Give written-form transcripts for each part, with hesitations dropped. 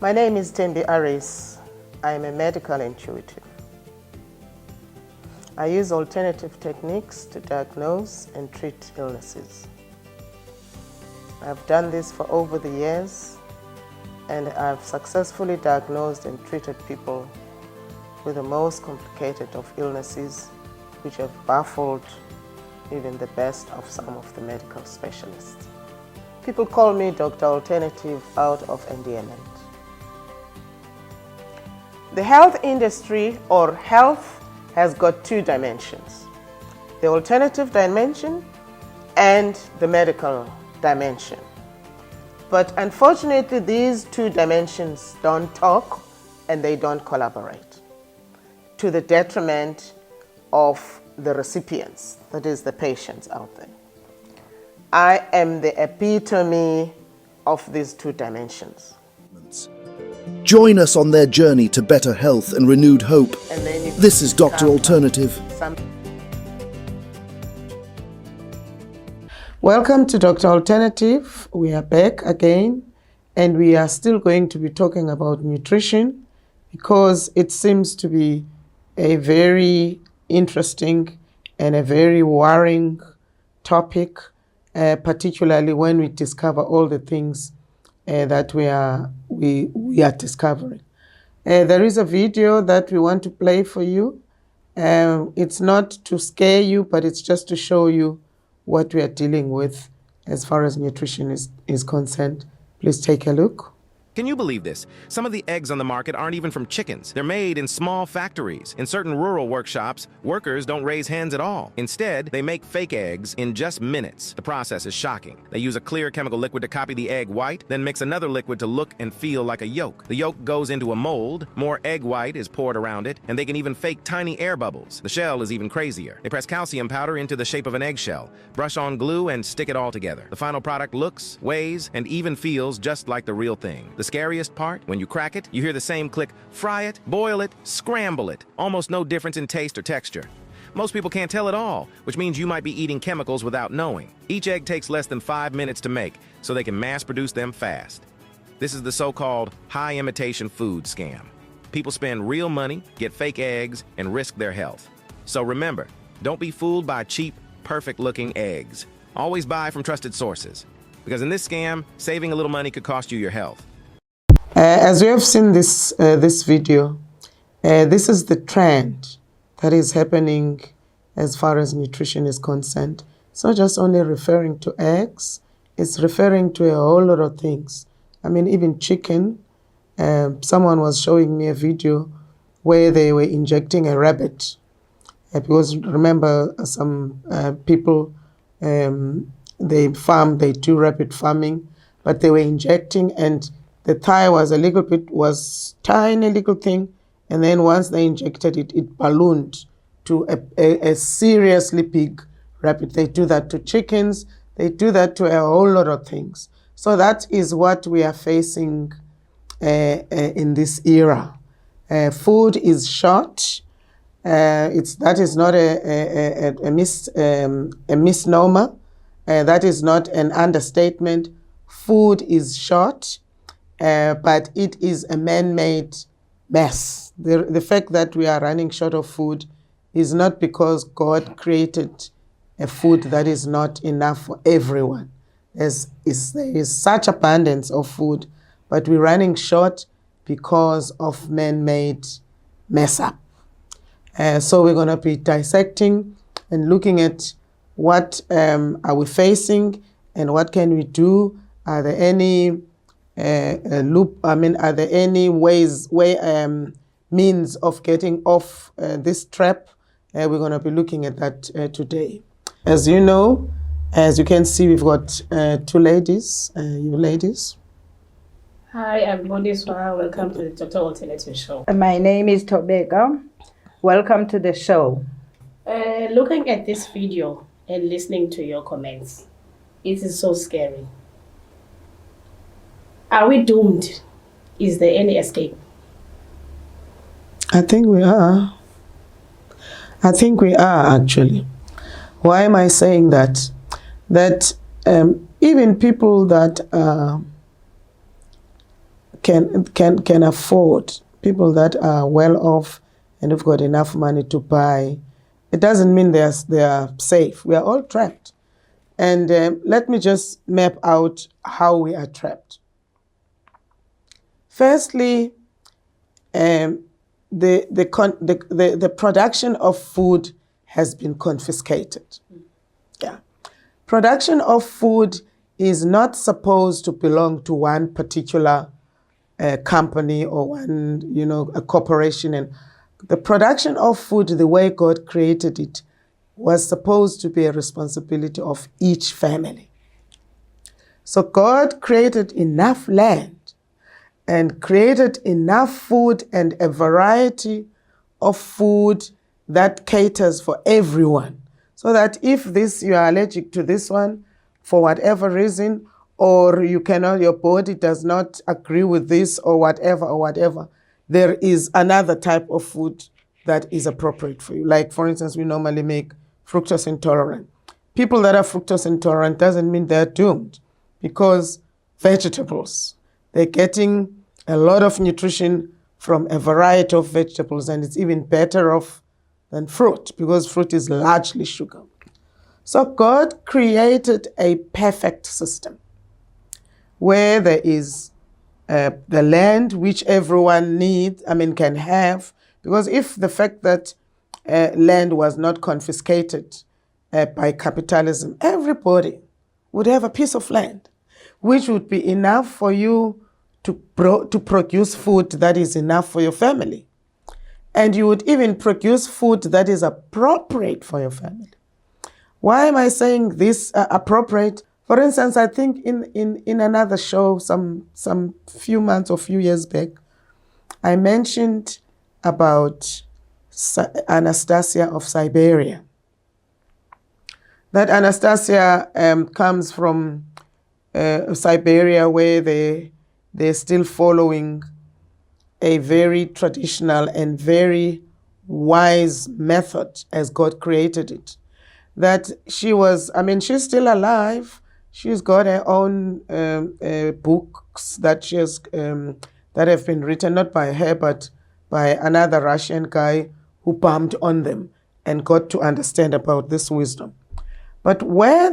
My name is THEMBILE. I am a medical intuitive. I use alternative techniques to diagnose and treat illnesses. I've done this for over the years, and I've successfully diagnosed and treated people with the most complicated of illnesses, which have baffled even the best of some of the medical specialists. People call me Dr. Alternative out of endearment. The health industry, or health, has got two dimensions: the alternative dimension and the medical dimension. But unfortunately, these two dimensions don't talk and they don't collaborate, to the detriment of the recipients, that is the patients out there. I am the epitome of these two dimensions. Join us on their journey to better health and renewed hope. This is Dr. Alternative. Welcome to Dr. Alternative. We are back again, and we are still going to be talking about nutrition because it seems to be a very interesting and a very worrying topic, particularly when we discover all the things that we are discovering. There is a video that we want to play for you. It's not to scare you, but it's just to show you what we are dealing with as far as nutrition is concerned. Please take a look. Can you believe this? Some of the eggs on the market aren't even from chickens. They're made in small factories. In certain rural workshops, workers don't raise hens at all. Instead, they make fake eggs in just minutes. The process is shocking. They use a clear chemical liquid to copy the egg white, then mix another liquid to look and feel like a yolk. The yolk goes into a mold, more egg white is poured around it, and they can even fake tiny air bubbles. The shell is even crazier. They press calcium powder into the shape of an eggshell, brush on glue, and stick it all together. The final product looks, weighs, and even feels just like the real thing. The scariest part, when you crack it, you hear the same click: fry it, boil it, scramble it. Almost no difference in taste or texture. Most people can't tell at all, which means you might be eating chemicals without knowing. Each egg takes less than 5 minutes to make, so they can mass produce them fast. This is the so-called high imitation food scam. People spend real money, get fake eggs, and risk their health. So remember, don't be fooled by cheap, perfect-looking eggs. Always buy from trusted sources, because in this scam, saving a little money could cost you your health. As you have seen this video, this is the trend that is happening as far as nutrition is concerned. It's not just only referring to eggs, it's referring to a whole lot of things. I mean, even chicken. Someone was showing me a video where they were injecting a rabbit. Because remember, some people, they do rabbit farming, but they were injecting, and the thigh was tiny little thing, and then once they injected it, it ballooned to a seriously big rabbit. They do that to chickens. They do that to a whole lot of things. So that is what we are facing in this era. Food is short. That is not a misnomer. That is not an understatement. Food is short. But it is a man-made mess. The fact that we are running short of food is not because God created a food that is not enough for everyone. There is such abundance of food, but we're running short because of man-made mess up. So we're going to be dissecting and looking at what are we facing and what can we do. Are there any are there any means of getting off this trap? We're going to be looking at that today. As you know, as you can see, we've got two ladies. You ladies. Hi, I'm Bondiswa. Welcome to the Dr. Alternative Show. My name is Tobeka. Welcome to the show. Looking at this video and listening to your comments, it is so scary. Are we doomed? Is there any escape? I think we are. I think we are, actually. Why am I saying that? That even people that are can afford, people that are well off and have got enough money to buy, it doesn't mean they are safe. We are all trapped. And let me just map out how we are trapped. Firstly, the production of food has been confiscated. Yeah. Production of food is not supposed to belong to one particular company or one, a corporation. And the production of food, the way God created it, was supposed to be a responsibility of each family. So God created enough land and created enough food and a variety of food that caters for everyone. So that if you are allergic to this one for whatever reason, or your body does not agree with this or whatever, there is another type of food that is appropriate for you. Like, for instance, we normally make fructose intolerant. People that are fructose intolerant doesn't mean they're doomed, because vegetables, they're getting a lot of nutrition from a variety of vegetables, and it's even better off than fruit, because fruit is largely sugar. So God created a perfect system where there is the land which everyone can have, because if the fact that land was not confiscated by capitalism, everybody would have a piece of land, which would be enough for you to produce food that is enough for your family. And you would even produce food that is appropriate for your family. Why am I saying this appropriate? For instance, I think in another show some few months or few years back, I mentioned about Anastasia of Siberia. That Anastasia comes from Siberia, where they're still following a very traditional and very wise method as God created it. That she's still alive. She's got her own books that she has that have been written not by her but by another Russian guy who palmed on them and got to understand about this wisdom. But where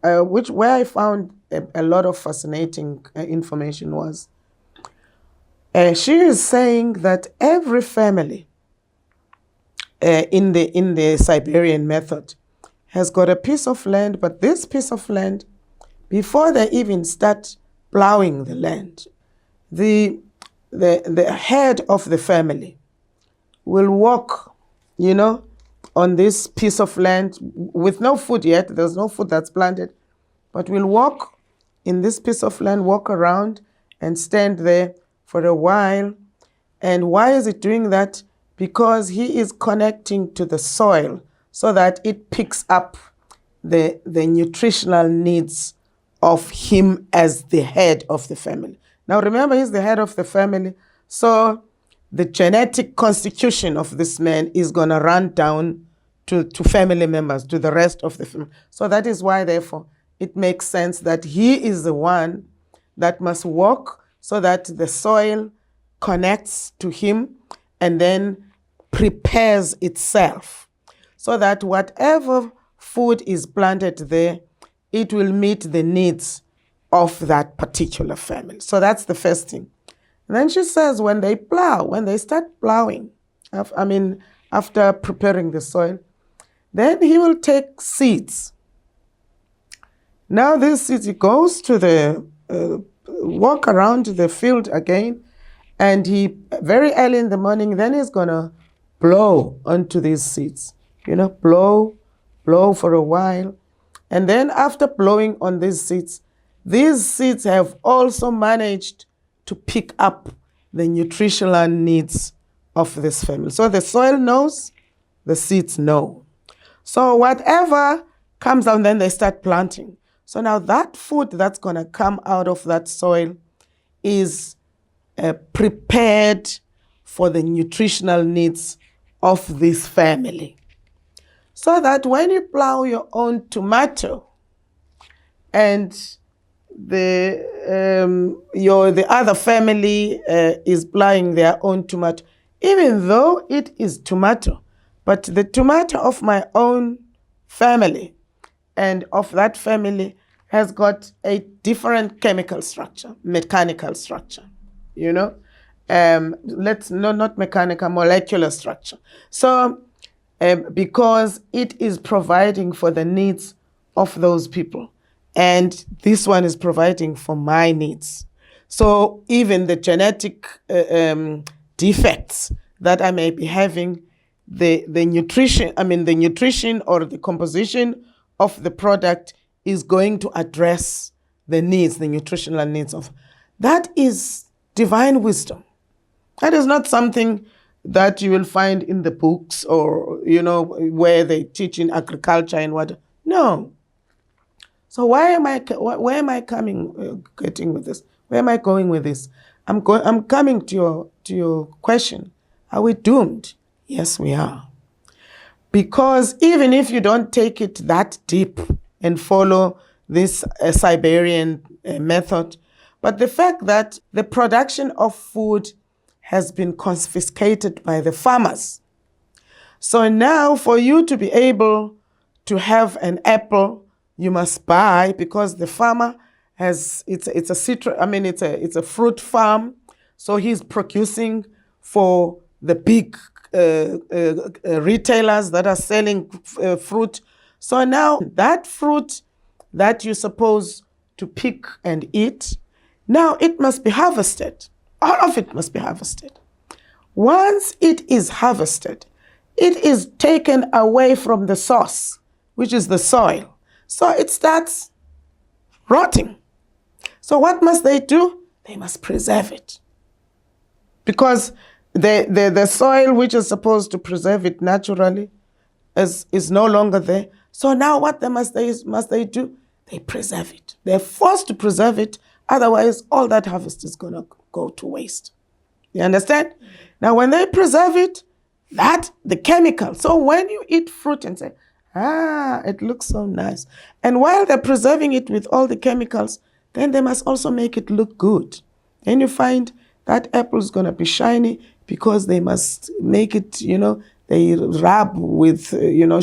I found a lot of fascinating information was, she is saying that every family in the Siberian method has got a piece of land, but this piece of land, before they even start plowing the land, the head of the family will walk, on this piece of land with no food yet. There's no food that's planted, but will walk in this piece of land, walk around and stand there for a while. And why is it doing that? Because he is connecting to the soil so that it picks up the nutritional needs of him as the head of the family. Now remember, he's the head of the family, so the genetic constitution of this man is going to run down to family members, to the rest of the family. So that is why, therefore, it makes sense that he is the one that must walk so that the soil connects to him and then prepares itself, so that whatever food is planted there, it will meet the needs of that particular family. So that's the first thing. And then she says when they start plowing, after preparing the soil, then he will take seeds. Now these seeds, he goes to walk around the field again, and he, very early in the morning, then he's going to blow onto these seeds. Blow for a while. And then after blowing on these seeds have also managed to pick up the nutritional needs of this family. So the soil knows, the seeds know. So whatever comes out, then they start planting. So now that food that's going to come out of that soil is prepared for the nutritional needs of this family. So that when you plow your own tomato and the other family is buying their own tomato, even though it is tomato, but the tomato of my own family and of that family has got a different chemical structure, mechanical structure, you know. Not mechanical, molecular structure. So because it is providing for the needs of those people, and this one is providing for my needs. So even the genetic defects that I may be having, the nutrition or the composition of the product is going to address the needs, the nutritional needs of. That is divine wisdom. That is not something that you will find in the books or, where they teach in agriculture and what. No. So where am I getting with this? Where am I going with this? I'm coming to your question. Are we doomed? Yes, we are. Because even if you don't take it that deep and follow this Siberian method, but the fact that the production of food has been confiscated by the farmers. So now for you to be able to have an apple, you must buy, because the farmer it's a fruit farm. So he's producing for the big retailers that are selling fruit. So now that fruit that you're supposed to pick and eat, now it must be harvested. All of it must be harvested. Once it is harvested, it is taken away from the source, which is the soil. So it starts rotting. So what must they do? They must preserve it. Because the soil which is supposed to preserve it naturally is no longer there. So now what must they do? They preserve it. They're forced to preserve it. Otherwise, all that harvest is going to go to waste. You understand? Now, when they preserve it, the chemical. So when you eat fruit and say, it looks so nice. And while they're preserving it with all the chemicals, then they must also make it look good. Then you find that apple is going to be shiny because they must make it, they rub with,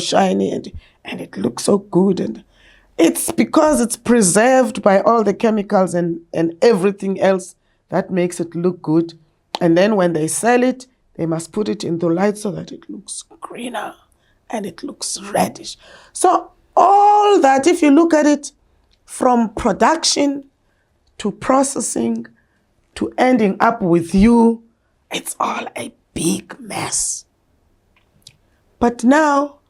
shiny and it looks so good. And it's because it's preserved by all the chemicals and everything else that makes it look good. And then when they sell it, they must put it in the light so that it looks greener and it looks reddish. So all that, if you look at it from production to processing to ending up with you, it's all a big mess. But now,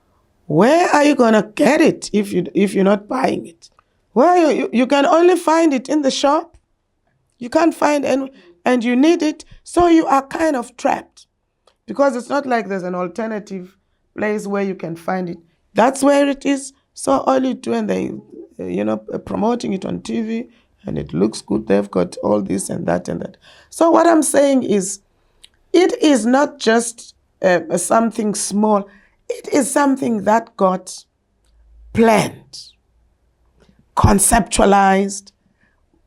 where are you going to get it if you're not buying it? Where you can only find it in the shop. You can't find any, and you need it, so you are kind of trapped. Because it's not like there's an alternative place where you can find it. That's where it is. So all you do, and they, promoting it on TV, and it looks good. They've got all this and that and that. So what I'm saying is, it is not just something small. It is something that got planned, conceptualized,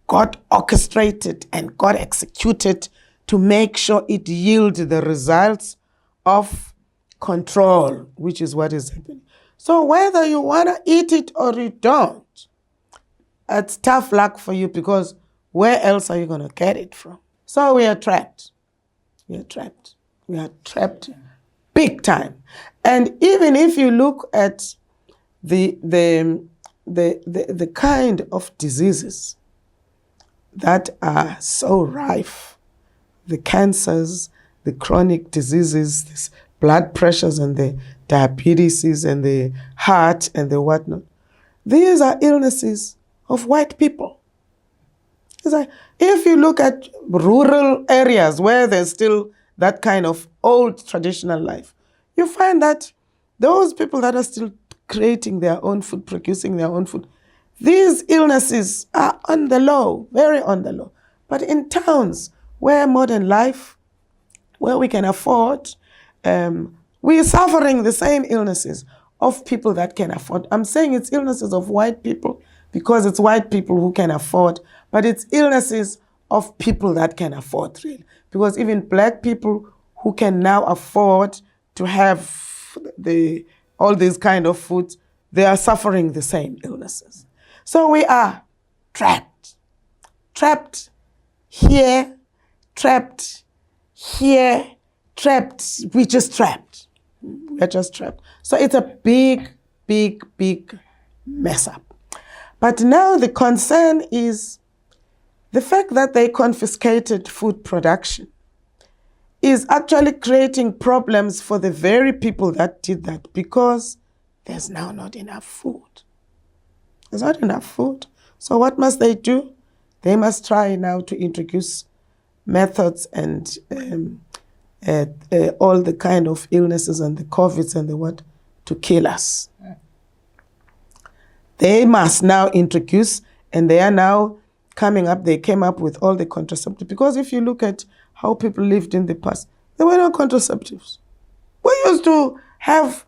got orchestrated, and got executed to make sure it yields the results of control, which is what is happening. So whether you want to eat it or you don't, it's tough luck for you, because where else are you going to get it from? So we are trapped. We are trapped. We are trapped big time. And even if you look at the kind of diseases that are so rife, the cancers, the chronic diseases, this blood pressures and the diabetes and the heart and the whatnot, these are illnesses of white people. It's like, if you look at rural areas where there's still that kind of old traditional life, you find that those people that are still creating their own food, producing their own food, these illnesses are on the low, very on the low. But in towns where modern life, where we can afford, we are suffering the same illnesses of people that can afford. I'm saying it's illnesses of white people because it's white people who can afford, but it's illnesses of people that can afford, really. Because even black people who can now afford to have all these kind of foods, they are suffering the same illnesses. So we are trapped. Trapped here, trapped here, trapped. We're just trapped. We're just trapped. So it's a big, big, big mess up. But now the concern is the fact that they confiscated food production is actually creating problems for the very people that did that, because there's now not enough food. There's not enough food. So what must they do? They must try now to introduce methods and all the kind of illnesses and the COVIDs and the what to kill us. They must now introduce, and they are now coming up, they came up with all the contraceptives. Because if you look at how people lived in the past, there were no contraceptives. We used to have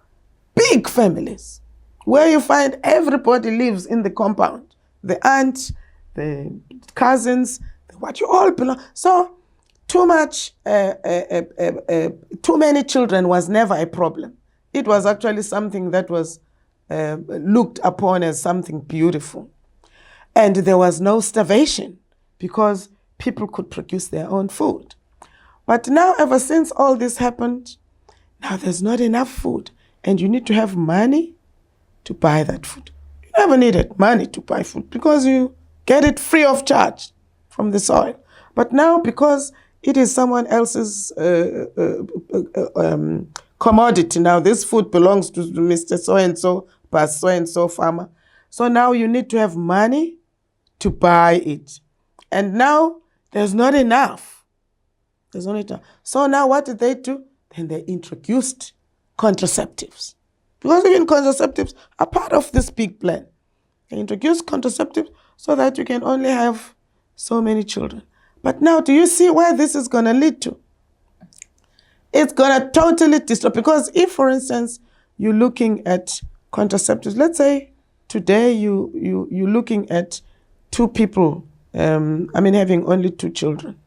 big families where you find everybody lives in the compound. The aunt, the cousins, what you all belong. So too many children was never a problem. It was actually something that was looked upon as something beautiful. And there was no starvation because people could produce their own food. But now, ever since all this happened, now there's not enough food. And you need to have money to buy that food. You never needed money to buy food because you get it free of charge from the soil. But now, because it is someone else's commodity, now this food belongs to Mr. So-and-so, past so-and-so farmer. So now you need to have money to buy it. And now there's not enough. There's not enough. So now what did they do? Then they introduced contraceptives. Because even contraceptives are part of this big plan. They introduced contraceptives so that you can only have so many children. But now, do you see where this is going to lead to? It's going to totally destroy. Because if, for instance, you're looking at contraceptives, let's say today you're looking at two people, having only 2 children.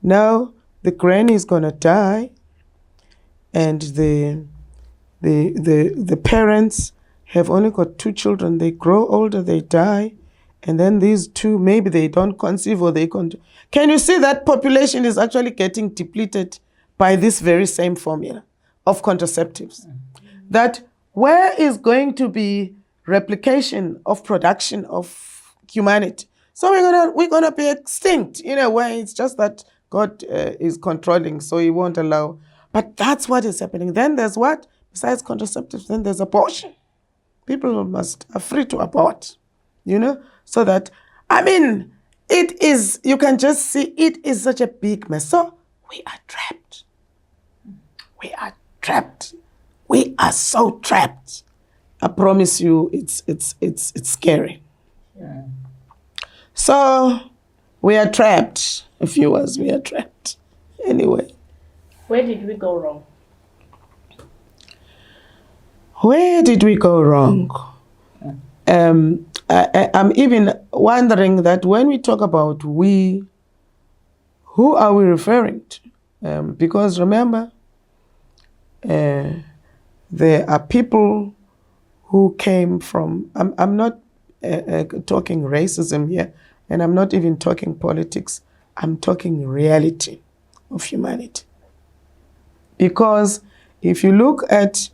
Now, the granny is going to die, and the parents have only got 2 children. They grow older, they die, and then these 2, maybe they don't conceive or they can't. Can you see that population is actually getting depleted by this very same formula of contraceptives? That where is going to be replication of production of humanity? So we're gonna be extinct in a way. It's just that God is controlling, so He won't allow. But that's what is happening. Then there's what? Besides contraceptives, then there's abortion. People are free to abort, so that, it is, you can just see it is such a big mess. So we are trapped. We are trapped. We are so trapped. I promise you, it's scary. Yeah. So we are trapped, viewers. We are trapped. Anyway. Where did we go wrong? Where did we go wrong? I'm even wondering that when we talk about we, who are we referring to? Because remember, there are people who came from, I'm not talking racism here, and I'm not even talking politics. I'm talking reality of humanity. Because if you look at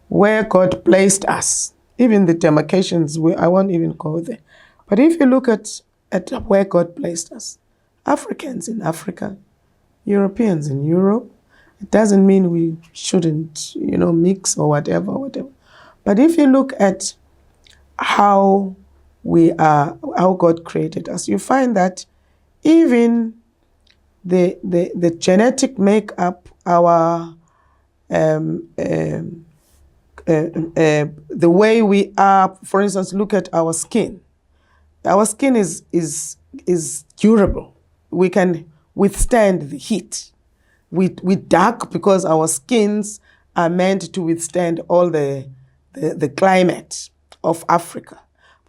where God placed us, even the demarcations, I won't even go there. But if you look at where God placed us, Africans in Africa, Europeans in Europe, it doesn't mean we shouldn't, mix or whatever. But if you look at how God created us, you find that even the genetic makeup, our the way we are, for instance, look at our skin. Our skin is durable. We can withstand the heat. We dark because our skins are meant to withstand all the climate of Africa.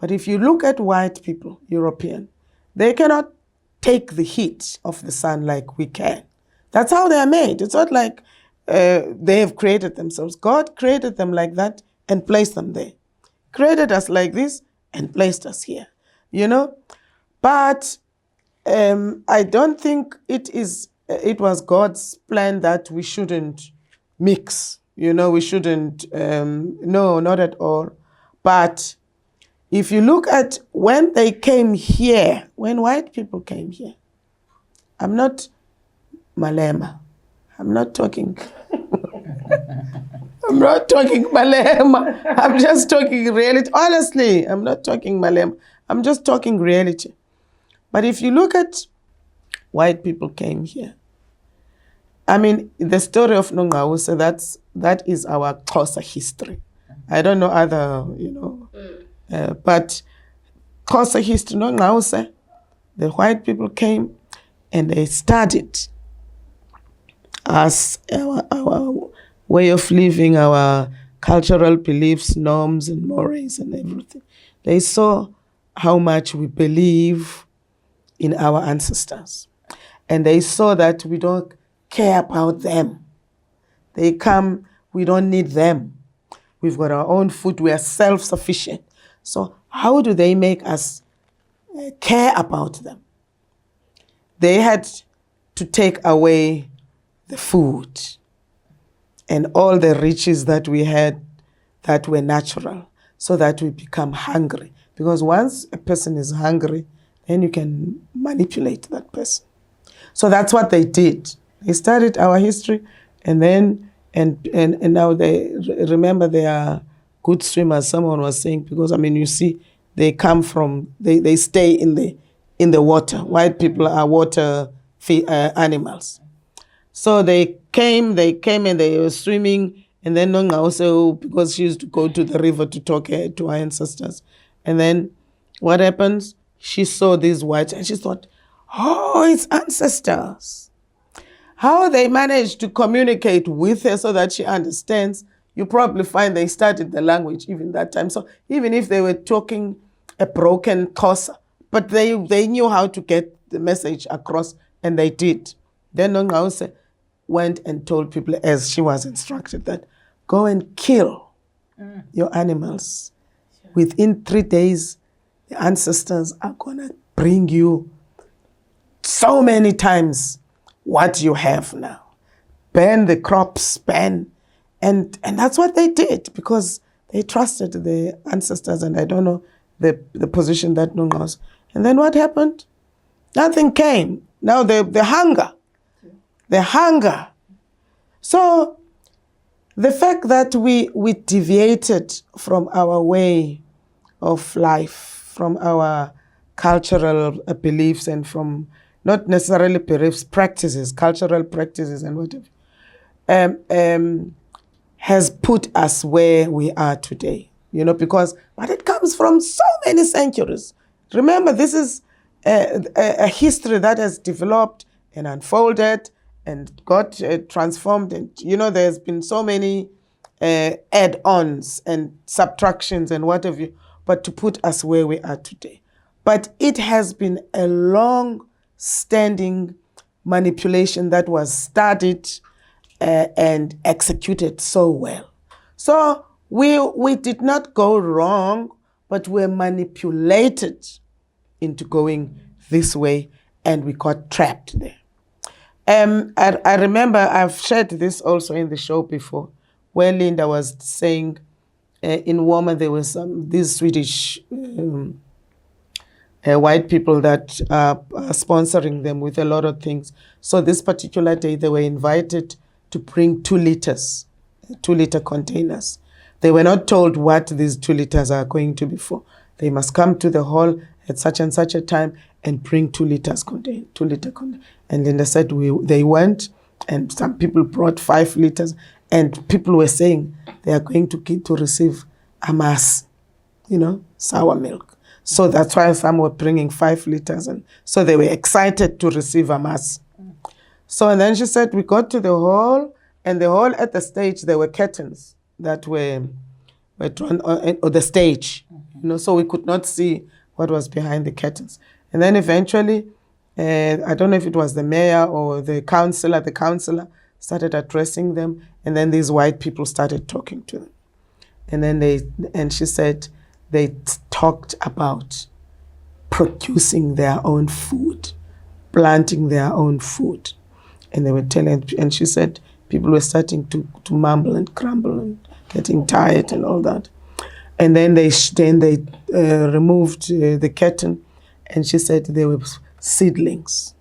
But if you look at white people, European, they cannot take the heat of the sun like we can. That's how they are made. It's not like they have created themselves. God created them like that and placed them there. Created us like this and placed us here, But I don't think it was God's plan that we shouldn't mix, we shouldn't, no, not at all. But if you look at when they came here, when white people came here, I'm not Malema. I'm not talking Malema. I'm just talking reality. Honestly, I'm not talking Malema. I'm just talking reality. But if you look at white people came here, I mean, the story of Nongawuse, that is our Xhosa history. I don't know other, but Xhosa history, Nongawuse, the white people came and they studied us, our way of living, our cultural beliefs, norms, and mores, and everything. They saw how much we believe in our ancestors. And they saw that we don't care about them. They come, we don't need them. We've got our own food, we are self-sufficient. So how do they make us care about them? They had to take away the food and all the riches that we had that were natural so that we become hungry. Because once a person is hungry, then you can manipulate that person. So that's what they did. They studied our history and then, and now they are good swimmers, someone was saying, because you see, they come from, they stay in the water. White people are water animals. So they came and they were swimming, and then Nonga also, because she used to go to the river to talk to her ancestors. And then what happens? She saw these whites and she thought, oh, it's ancestors. How they managed to communicate with her so that she understands, you probably find they studied the language even that time. So even if they were talking a broken Xhosa, but they knew how to get the message across, and they did. Then Nongqawuse went and told people, as she was instructed, that go and kill your animals. Within 3 days, the ancestors are going to bring you so many times what you have now. Burn the crops, burn. And that's what they did, because they trusted the ancestors, and I don't know the position that Nonga was. And then what happened? Nothing came. Now the hunger. So the fact that we deviated from our way of life, from our cultural beliefs, and from not necessarily beliefs, practices, cultural practices and whatever, has put us where we are today. But it comes from so many centuries. Remember, this is a history that has developed and unfolded and got transformed. And, there's been so many add-ons and subtractions and what have you, but to put us where we are today. But it has been a long-standing manipulation that was studied and executed so well. So we did not go wrong, but we're manipulated into going this way, and we got trapped there. I remember I've shared this also in the show before, where Linda was saying in Woma there were these Swedish white people that are sponsoring them with a lot of things. So this particular day they were invited to bring 2 liter containers. They were not told what these 2 liters are going to be for. They must come to the hall at such and such a time and bring 2 liter container. And Linda said they went, and some people brought 5 liters, and people were saying they are going to receive amas, sour milk. So that's why some were bringing 5 liters, and so they were excited to receive amas. So and then she said we got to the hall, and the hall at the stage there were curtains that were drawn on the stage. so we could not see what was behind the curtains. And then eventually, I don't know if it was the mayor or the councillor started addressing them, and then these white people started talking to them. And then she said they talked about producing their own food, planting their own food. And they were and she said people were starting to mumble and grumble and getting tired and all that. And then they removed the curtain, and she said there were seedlings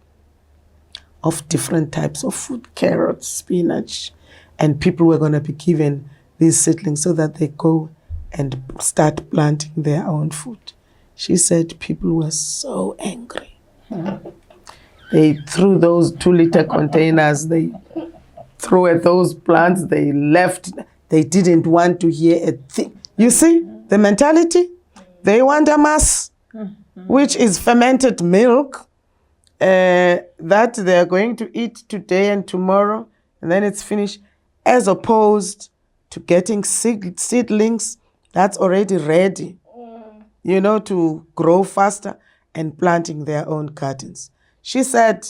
of different types of food, carrots, spinach, and people were going to be given these seedlings so that they go and start planting their own food. She said people were so angry. They threw those 2-liter containers, they threw at those plants, they left. They didn't want to hear a thing. You see the mentality? They want a mass, which is fermented milk that they're going to eat today and tomorrow, and then it's finished, as opposed to getting seedlings that's already ready, to grow faster and planting their own gardens. She said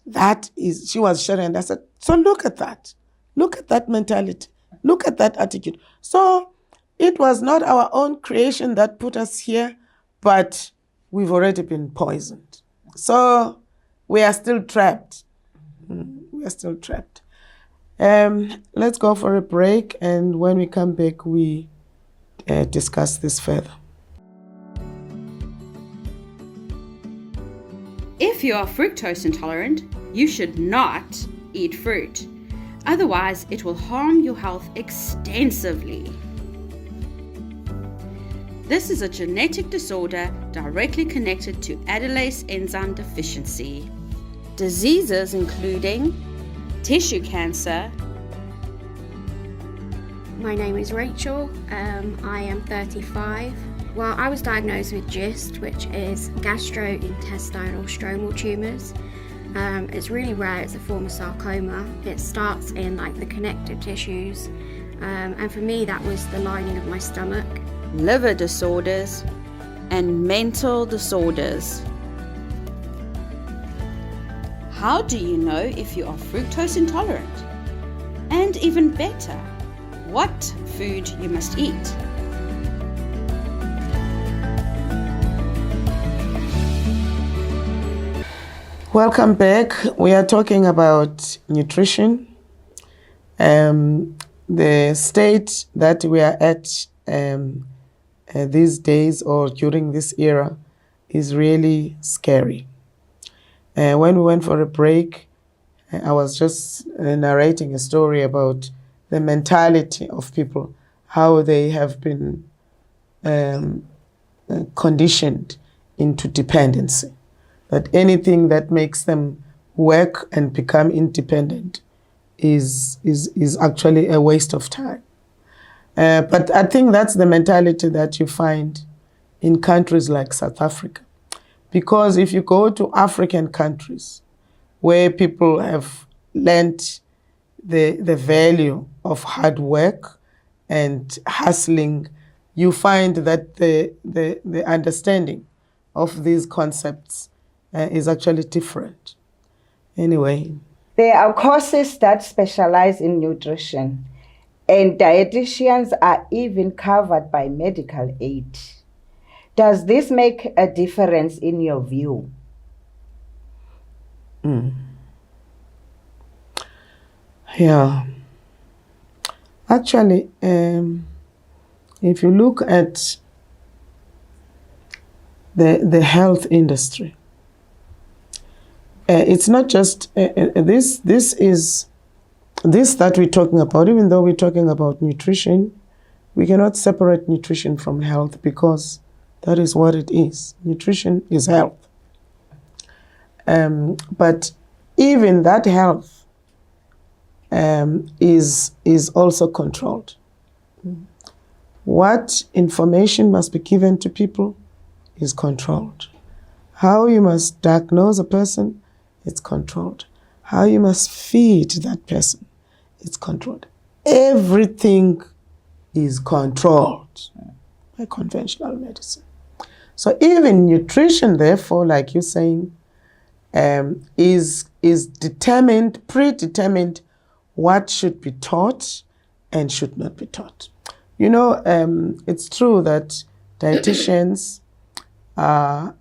she was sharing, and I said, so look at that. Look at that mentality. Look at that attitude. So it was not our own creation that put us here, but we've already been poisoned. So we are still trapped. We are still trapped. Let's go for a break, and when we come back, we discuss this further. If you are fructose intolerant, you should not eat fruit. Otherwise, it will harm your health extensively. This is a genetic disorder directly connected to adenylase enzyme deficiency. Diseases including tissue cancer. My name is Rachel. I am 35. Well, I was diagnosed with GIST, which is gastrointestinal stromal tumours. It's really rare. It's a form of sarcoma. It starts in the connective tissues, and for me that was the lining of my stomach. Liver disorders and mental disorders. How do you know if you are fructose intolerant? And even better, what food you must eat? Welcome back. We are talking about nutrition. The state that we are at these days or during this era is really scary. When we went for a break, I was just narrating a story about the mentality of people, how they have been conditioned into dependency. That anything that makes them work and become independent is actually a waste of time. But I think that's the mentality that you find in countries like South Africa. Because if you go to African countries where people have learned the value of hard work and hustling, you find that the understanding of these concepts is actually different. Anyway. There are courses that specialize in nutrition, and dietitians are even covered by medical aid. Does this make a difference in your view? Yeah. Actually, if you look at the health industry, it's not just this that we're talking about. Even though we're talking about nutrition, we cannot separate nutrition from health, because that is what it is. Nutrition is health. But even that health is also controlled. What information must be given to people is controlled. How you must diagnose a person, it's controlled. How you must feed that person, it's controlled. Everything is controlled. by conventional medicine. So even nutrition, therefore, like you're saying, is predetermined what should be taught and should not be taught. You know, it's true that dietitians are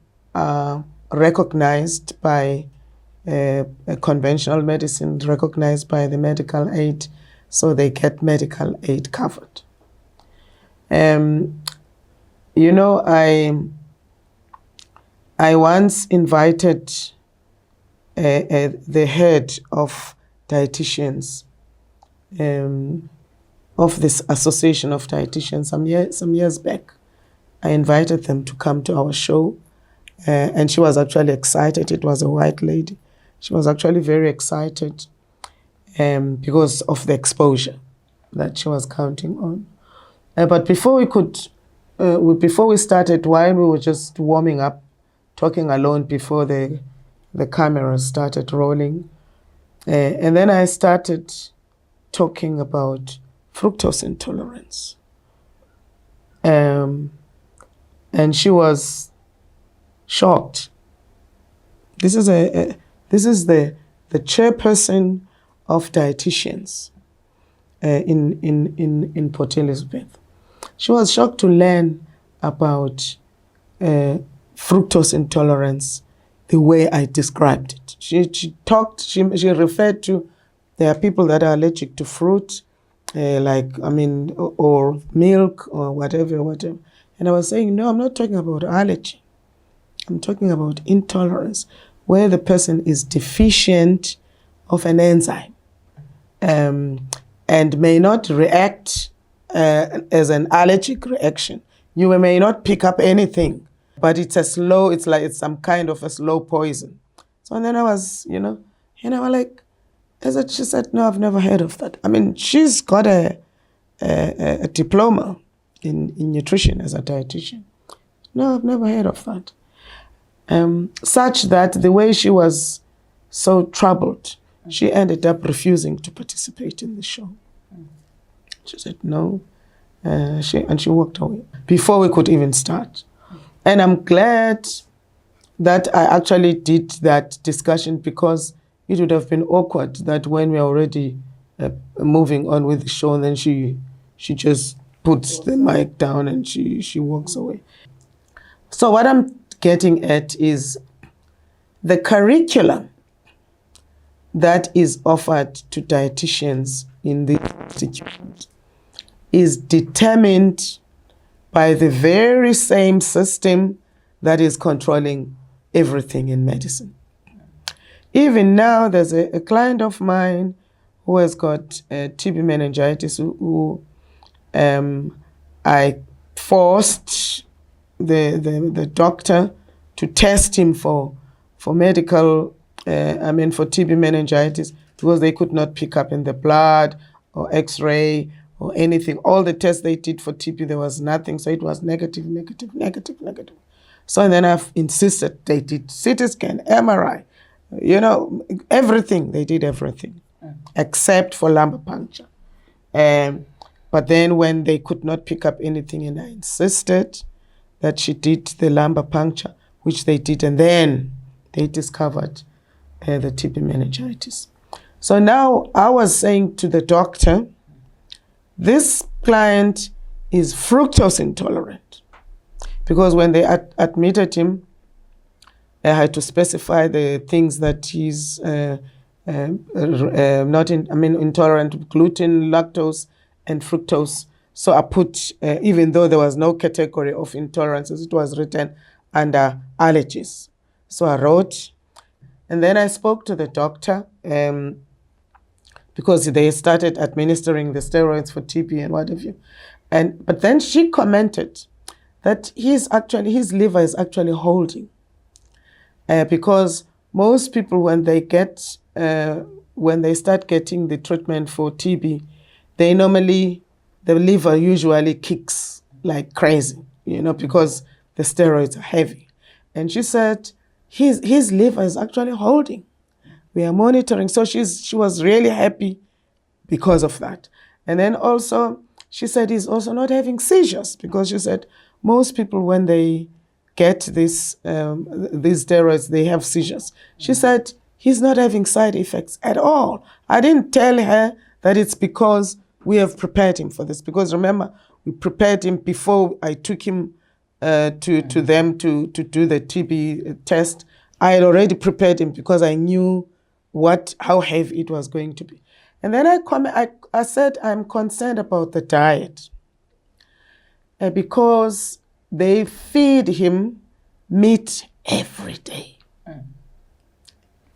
recognized by conventional medicine, recognized by the medical aid, so they get medical aid covered. You know, I once invited the head of dietitians of this association of dietitians some years back. I invited them to come to our show, and she was actually excited. It was a white lady. She was actually very excited because of the exposure that she was counting on. But before we started, while we were just warming up, talking alone before the cameras started rolling, and then I started talking about fructose intolerance. And she was shocked. This is the chairperson of dietitians in Port Elizabeth. She was shocked to learn about fructose intolerance the way I described it. She referred to, there are people that are allergic to fruit, or milk or whatever. And I was saying, no, I'm not talking about allergy. I'm talking about intolerance, where the person is deficient of an enzyme and may not react as an allergic reaction. You may not pick up anything, but it's like some kind of a slow poison. So then I was, I was like, she said, no, I've never heard of that. I mean, she's got a diploma in nutrition as a dietitian. No, I've never heard of that. Such that the way she was so troubled, she ended up refusing to participate in the show. She said no, and she walked away before we could even start. And I'm glad that I actually did that discussion, because it would have been awkward that when we're already moving on with the show, and then she just puts the mic down and she walks away. So what I'm getting at is the curriculum that is offered to dietitians in this institute is determined by the very same system that is controlling everything in medicine. Even now, there's a client of mine who has got TB meningitis, who I forced the doctor to test him for medical, for TB meningitis, because they could not pick up in the blood or X-ray or anything. All the tests they did for TB, there was nothing. So it was negative. So then I've insisted they did CT scan, MRI, everything. They did everything except for lumbar puncture. But then when they could not pick up anything, and I insisted that she did the lumbar puncture, which they did, and then they discovered the TB meningitis. So now I was saying to the doctor, this client is fructose intolerant, because when they admitted him, I had to specify the things that he's intolerant to gluten, lactose, and fructose. So I put, even though there was no category of intolerances, it was written under allergies. So I wrote, and then I spoke to the doctor, because they started administering the steroids for TB and what have you. But then she commented that his liver is actually holding, because most people, when they start getting the treatment for TB, the liver usually kicks like crazy, because the steroids are heavy. And she said his liver is actually holding. We are monitoring. So she was really happy because of that. And then also she said he's also not having seizures, because she said most people, when they get these steroids, they have seizures. She said, he's not having side effects at all. I didn't tell her that it's because we have prepared him for this. Because remember, we prepared him before I took him to them to do the TB test. I had already prepared him because I knew how heavy it was going to be. And then I said, I'm concerned about the diet because they feed him meat every day.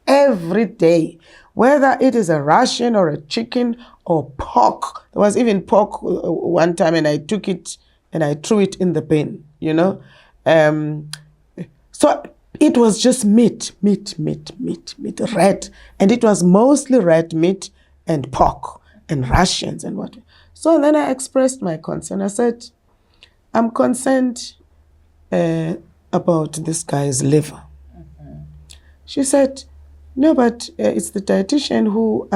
Every day, whether it is a Russian or a chicken or pork. There was even pork one time, and I took it and I threw it in the bin, you know. So it was just meat, red. And it was mostly red meat and pork and Russians and what. So then I expressed my concern. I said, I'm concerned about this guy's liver. She said, no, but it's the dietitian who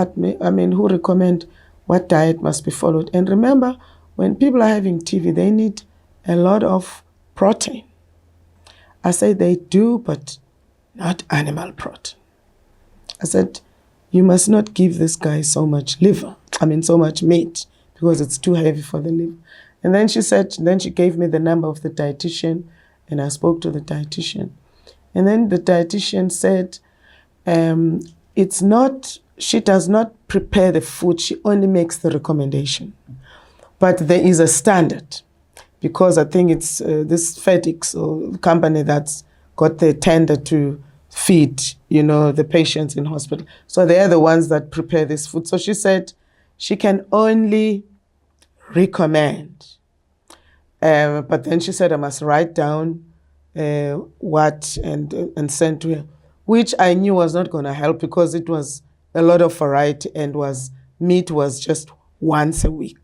recommend what diet must be followed. And remember, when people are having TB, they need a lot of protein. I said, they do, but not animal protein. I said, you must not give this guy so much so much meat, because it's too heavy for the liver. And then she gave me the number of the dietitian, and I spoke to the dietitian. And then the dietitian said, she does not prepare the food, she only makes the recommendation. But there is a standard, because I think it's this FedEx or company that's got the tender to feed, the patients in hospital. So they are the ones that prepare this food. So she said she can only recommend. But then she said I must write down what and send to her, which I knew was not going to help, because it was a lot of variety and meat was just once a week.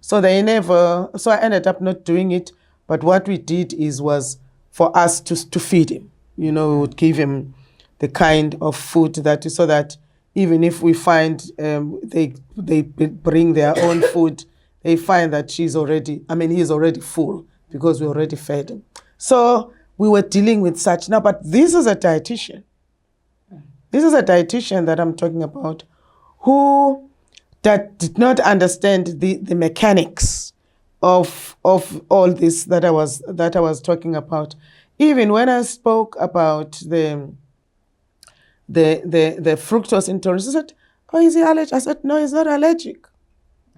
So I ended up not doing it. But what we did was for us to feed him. We would give him the kind of food so that even if we find they bring their own food, they find that he's already full, because we already fed him. So we were dealing with such. Now, but this is a dietitian. This is a dietitian that I'm talking about, that did not understand the mechanics of all this that I was talking about. Even when I spoke about the fructose intolerance, he said, "Oh, is he allergic?" I said, "No, he's not allergic.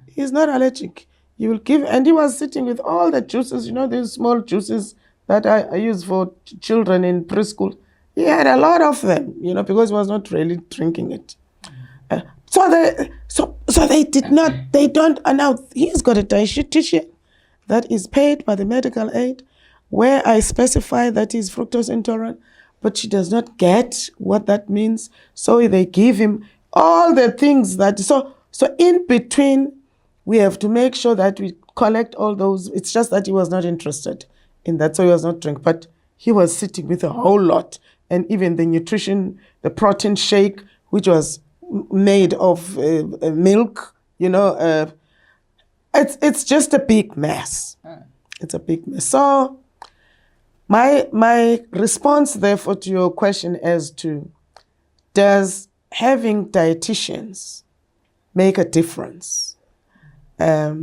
He's not allergic. You will give," and he was sitting with all the juices, these small juices that I use for children in preschool. He had a lot of them, because he was not really drinking it. So they don't, and now he's got a dietitian that is paid by the medical aid, where I specify that he's fructose intolerant, but she does not get what that means. So they give him all the things so in between, we have to make sure that we collect all those. It's just that he was not interested in that, so he was not drinking. But he was sitting with a whole lot. And even the nutrition, the protein shake, which was made of milk, it's just a big mess. It's a big mess. So my response, therefore, to your question as to, does having dietitians make a difference? For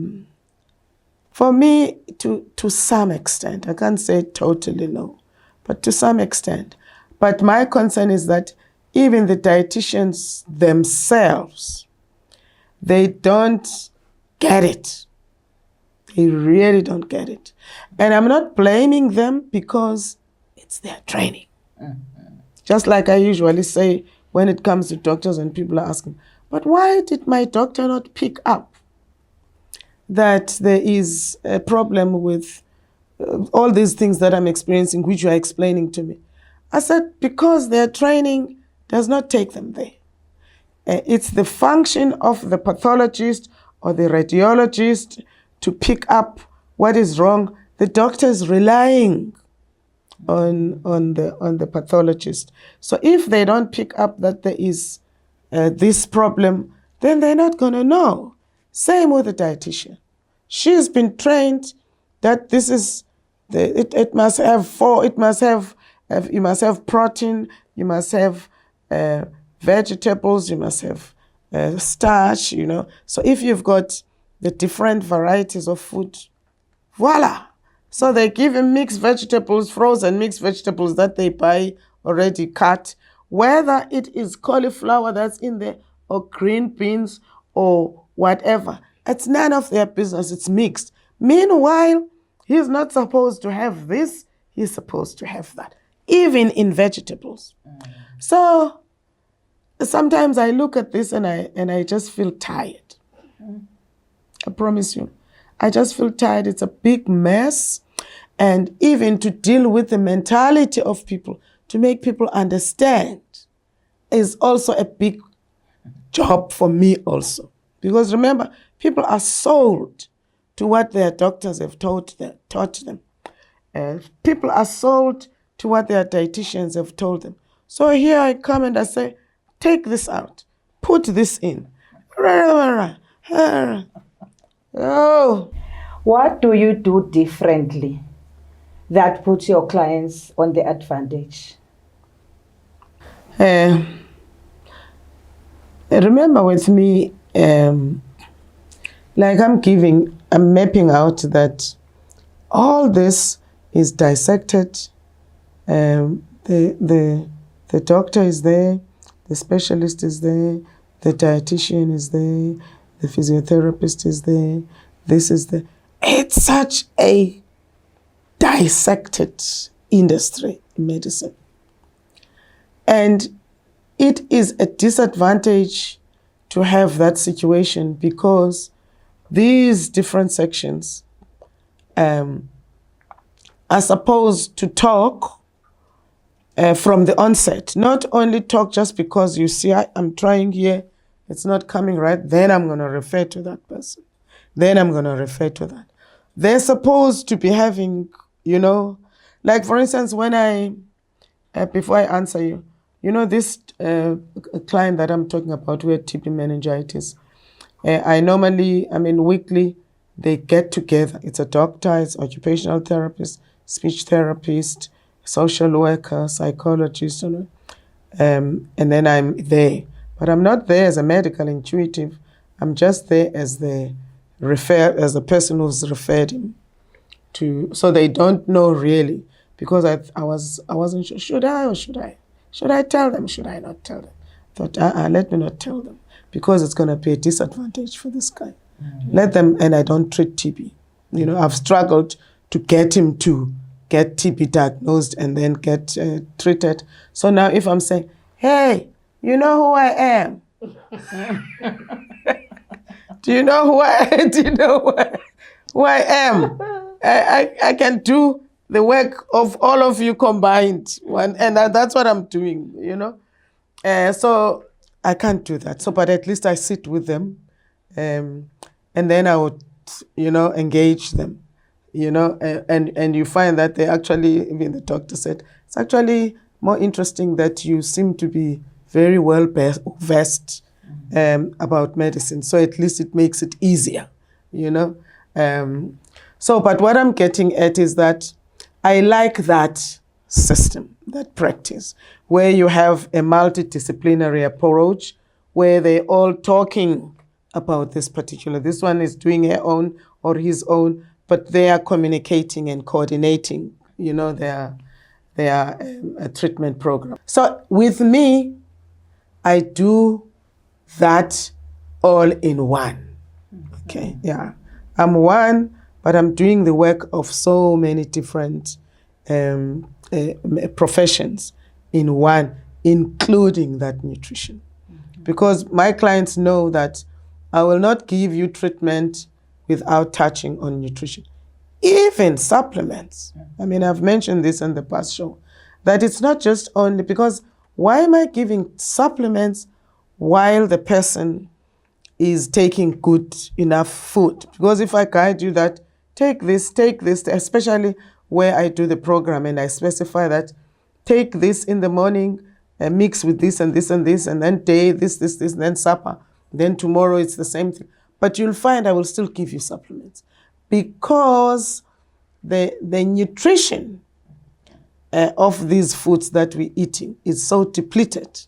me, to some extent, I can't say totally no, but to some extent. But my concern is that even the dietitians themselves, they don't get it. They really don't get it. And I'm not blaming them, because it's their training. Just like I usually say when it comes to doctors and people are asking, but why did my doctor not pick up that there is a problem with all these things that I'm experiencing, which you are explaining to me? I said, because their training does not take them there. It's the function of the pathologist or the radiologist to pick up what is wrong. The doctor is relying on the pathologist. So if they don't pick up that there is this problem, then they're not going to know. Same with the dietitian. She's been trained that this is It must have four. It must have. You must have protein. You must have vegetables. You must have starch. You know. So if you've got the different varieties of food, voila. So they give him mixed vegetables, frozen mixed vegetables that they buy already cut, whether it is cauliflower that's in there or green beans or whatever. It's none of their business. It's mixed. Meanwhile, he's not supposed to have this. He's supposed to have that, even in vegetables. So sometimes I look at this and I just feel tired. I promise you. I just feel tired. It's a big mess. And even to deal with the mentality of people, to make people understand, is also a big job for me also. Because remember, people are sold to what their doctors have taught them. People are sold to what their dietitians have told them. So here I come and I say, take this out, put this in. Oh. What do you do differently that puts your clients on the advantage? Remember with me, like I'm mapping out that all this is dissected. The doctor is there, the specialist is there, the dietitian is there, the physiotherapist is there, this is the... It's such a dissected industry in medicine. And it is a disadvantage to have that situation because these different sections are supposed to talk from the onset. Not only talk just because you see, I'm trying here, it's not coming right, then I'm going to refer to that person. Then I'm going to refer to that. They're supposed to be having, you know, like for instance, when before I answer you, you know, this client that I'm talking about who had TB meningitis, weekly, they get together. It's a doctor, it's occupational therapist, speech therapist, social worker, psychologist, and then I'm there. But I'm not there as a medical intuitive. I'm just there as the person who's referred him to. So they don't know really, because I wasn't sure. Should I or should I? Should I tell them? Should I not tell them? I thought, let me not tell them, because it's going to be a disadvantage for this guy. Let them, and I don't treat TB. You know, I've struggled to get him to get TB diagnosed and then get treated. So now if I'm saying, hey, you know who I am? Do you know who I am? I can do the work of all of you combined. And that's what I'm doing, you know. So I can't do that. So, but at least I sit with them. And then I would, you know, engage them, you know. And you find that they actually, even the doctor said, it's actually more interesting that you seem to be very well versed about medicine. So at least it makes it easier, you know. But what I'm getting at is that I like that system, that practice, where you have a multidisciplinary approach, where they're all talking about this particular. This one is doing her own or his own, but they are communicating and coordinating, you know, their treatment program. So with me, I do that all in one. Okay, yeah. I'm one, but I'm doing the work of so many different professions in one, including that nutrition. Because my clients know that I will not give you treatment without touching on nutrition. Even supplements. I mean, I've mentioned this in the past show, that it's not just only because why am I giving supplements while the person is taking good enough food? Because if I guide you that, take this, especially where I do the program and I specify that, take this in the morning, mix with this and this and this, and then day, this, and then supper. Then tomorrow it's the same thing. But you'll find I will still give you supplements, because the nutrition of these foods that we're eating is so depleted.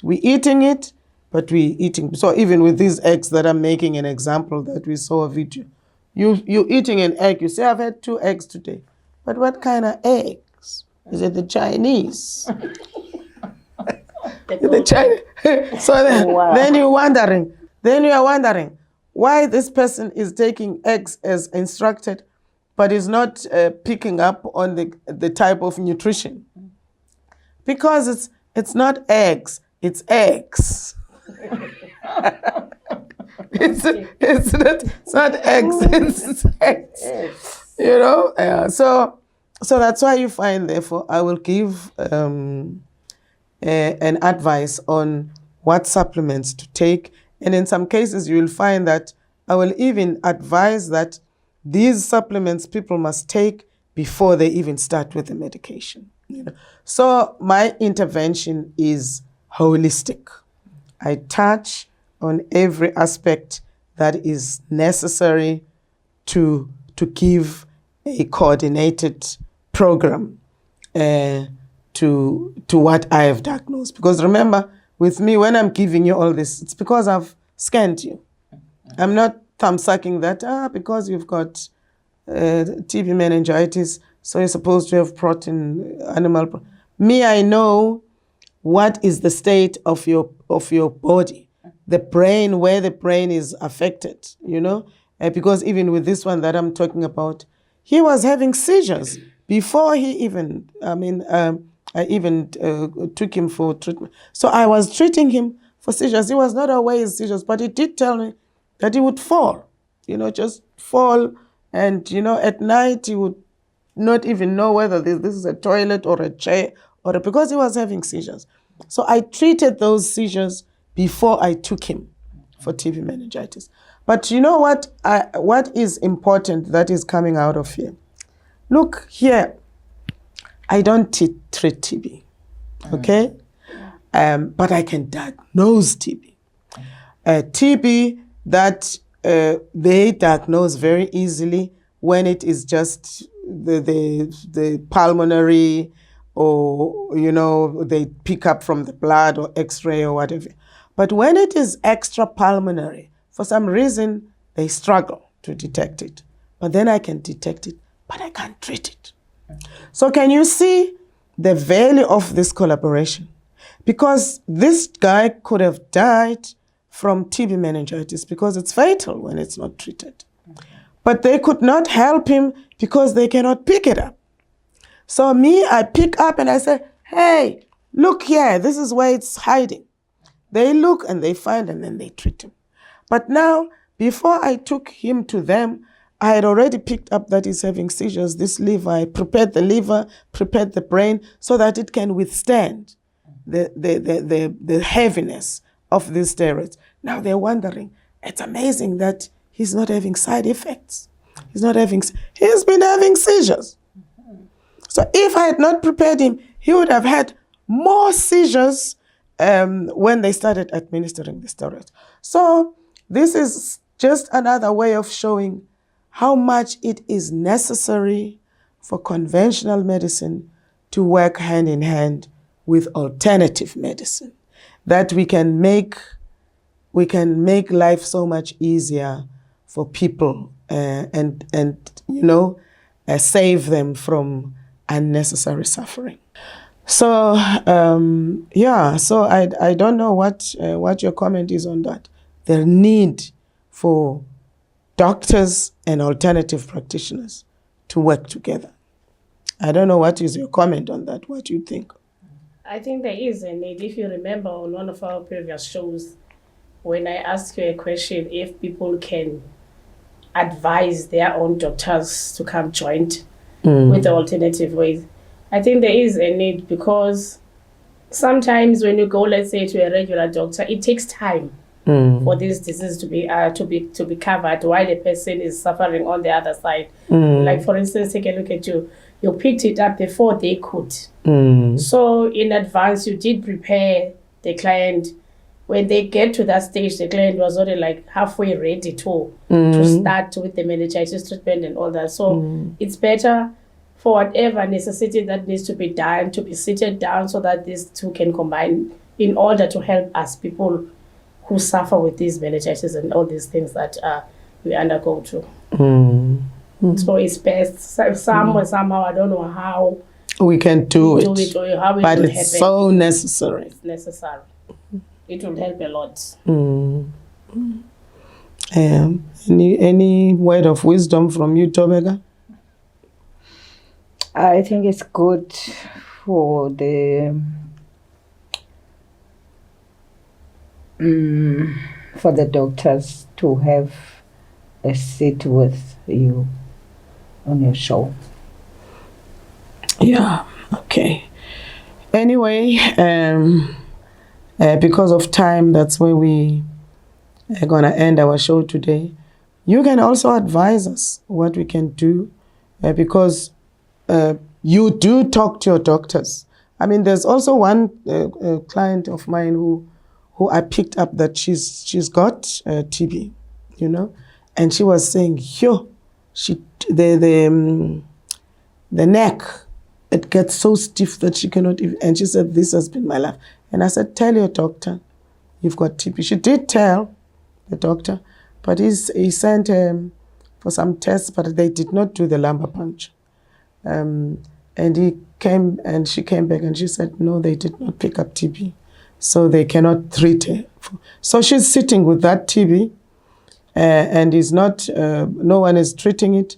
We're eating it, but we're eating. So even with these eggs that I'm making an example that we saw a video, you're eating an egg. You say, I've had 2 eggs today. But what kind of eggs? Is it the Chinese? The Chinese. So then you're wondering. Then you are wondering why this person is taking eggs as instructed, but is not picking up on the type of nutrition. Because it's not eggs, it's eggs. it's not eggs, it's eggs. You know? So that's why you find, therefore, I will give an advice on what supplements to take. And in some cases, you will find that I will even advise that these supplements people must take before they even start with the medication. You know? So my intervention is holistic. I touch on every aspect that is necessary to give a coordinated program to what I have diagnosed. Because remember, with me, when I'm giving you all this, it's because I've scanned you. I'm not thumb-sucking that, because you've got TB meningitis, so you're supposed to have animal. Me, I know what is the state of your body, the brain, where the brain is affected, you know? Because even with this one that I'm talking about, he was having seizures before he even, I even took him for treatment. So I was treating him for seizures. He was not always seizures, but he did tell me that he would fall, you know, just fall. And, you know, at night he would not even know whether this is a toilet or a chair, because he was having seizures. So I treated those seizures before I took him for TB meningitis. But you know what is important that is coming out of here? Look here, I don't treat TB, okay? But I can diagnose TB. TB that they diagnose very easily when it is just the pulmonary, or, you know, they pick up from the blood or x-ray or whatever. But when it is extrapulmonary, for some reason, they struggle to detect it. But then I can detect it, but I can't treat it. So can you see the value of this collaboration? Because this guy could have died from TB meningitis because it's fatal when it's not treated. But they could not help him because they cannot pick it up. So me, I pick up and I say, hey, look here, this is where it's hiding. They look and they find, and then they treat him. But now, before I took him to them, I had already picked up that he's having seizures. This liver, I prepared the liver, prepared the brain so that it can withstand the heaviness of these steroids. Now they're wondering, it's amazing that he's not having side effects. He's been having seizures. So if I had not prepared him, he would have had more seizures when they started administering the steroids. So this is just another way of showing how much it is necessary for conventional medicine to work hand in hand with alternative medicine, that we can make life so much easier for people and you know, save them from unnecessary suffering. So so I don't know what your comment is on that. The need for doctors and alternative practitioners to work together. I don't know what is your comment on that, what you think. I think there is a need. If you remember on one of our previous shows, when I asked you a question, if people can advise their own doctors to come joint with the alternative ways, I think there is a need, because sometimes when you go, let's say, to a regular doctor, it takes time for this disease to be covered while a person is suffering on the other side. Like, for instance, take a look at you. You picked it up before they could. So in advance, you did prepare the client when they get to that stage, the client was already like halfway ready to start with the meningitis treatment and all that. So it's better for whatever necessity that needs to be done, to be seated down so that these two can combine in order to help us people who suffer with these meningitis and all these things that we undergo too. So it's best. Somehow, I don't know how we can do it, or how it but will it's happen. so necessary. It's necessary. It will help a lot. Any word of wisdom from you, Tobeka? I think it's good for the doctors to have a sit with you on your show. Yeah, okay. Anyway, because of time, that's where we are going to end our show today. You can also advise us what we can do because you do talk to your doctors. I mean, there's also one client of mine who I picked up that she's got TB, you know, and she was saying, the neck, it gets so stiff that she cannot even, and she said, this has been my life. And I said, tell your doctor you've got TB. She did tell the doctor, but he sent for some tests, but they did not do the lumbar puncture. And she came back and she said, no, they did not pick up TB, so they cannot treat her. So she's sitting with that TB, and is not, no one is treating it.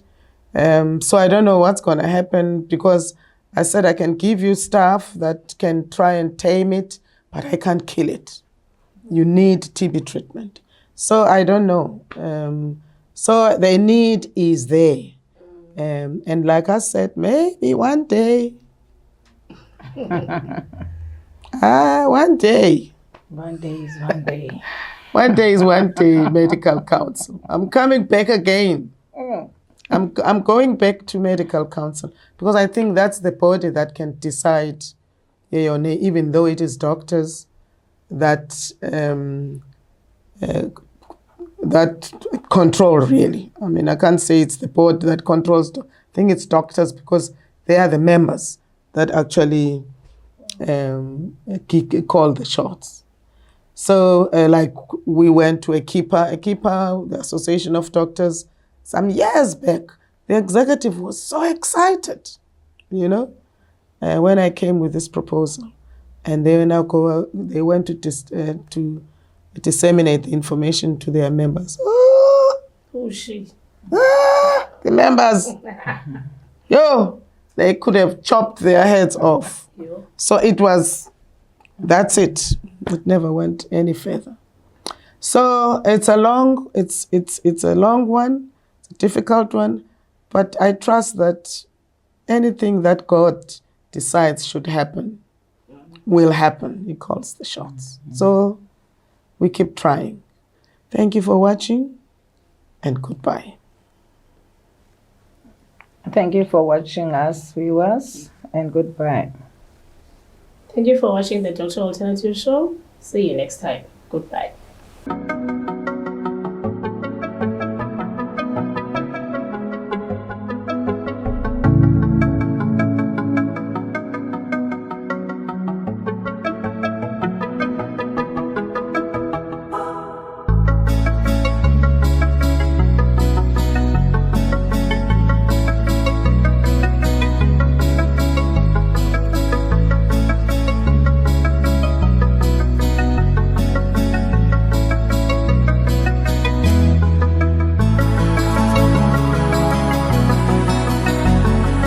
So I don't know what's going to happen, because I said I can give you stuff that can try and tame it, but I can't kill it. You need TB treatment. So I don't know. So the need is there. And like I said, maybe one day. One day. One day is one day. One day is one day, medical council. I'm coming back again. I'm going back to medical council because I think that's the body that can decide, even though it is doctors that that control really. I mean, I can't say it's the board that controls. I think it's doctors because they are the members that actually call the shots. So like we went to a keeper, the Association of Doctors, some years back. The executive was so excited, when I came with this proposal. And they went to disseminate the information to their members. Who's she? The members. They could have chopped their heads off. So that's it. It never went any further. So it's a long one, it's a difficult one, but I trust that anything that God decides should happen will happen. He calls the shots. So we keep trying. Thank you for watching, and goodbye. Thank you for watching us, viewers, and goodbye. Thank you for watching the Dr. Alternative Show. See you next time. Goodbye.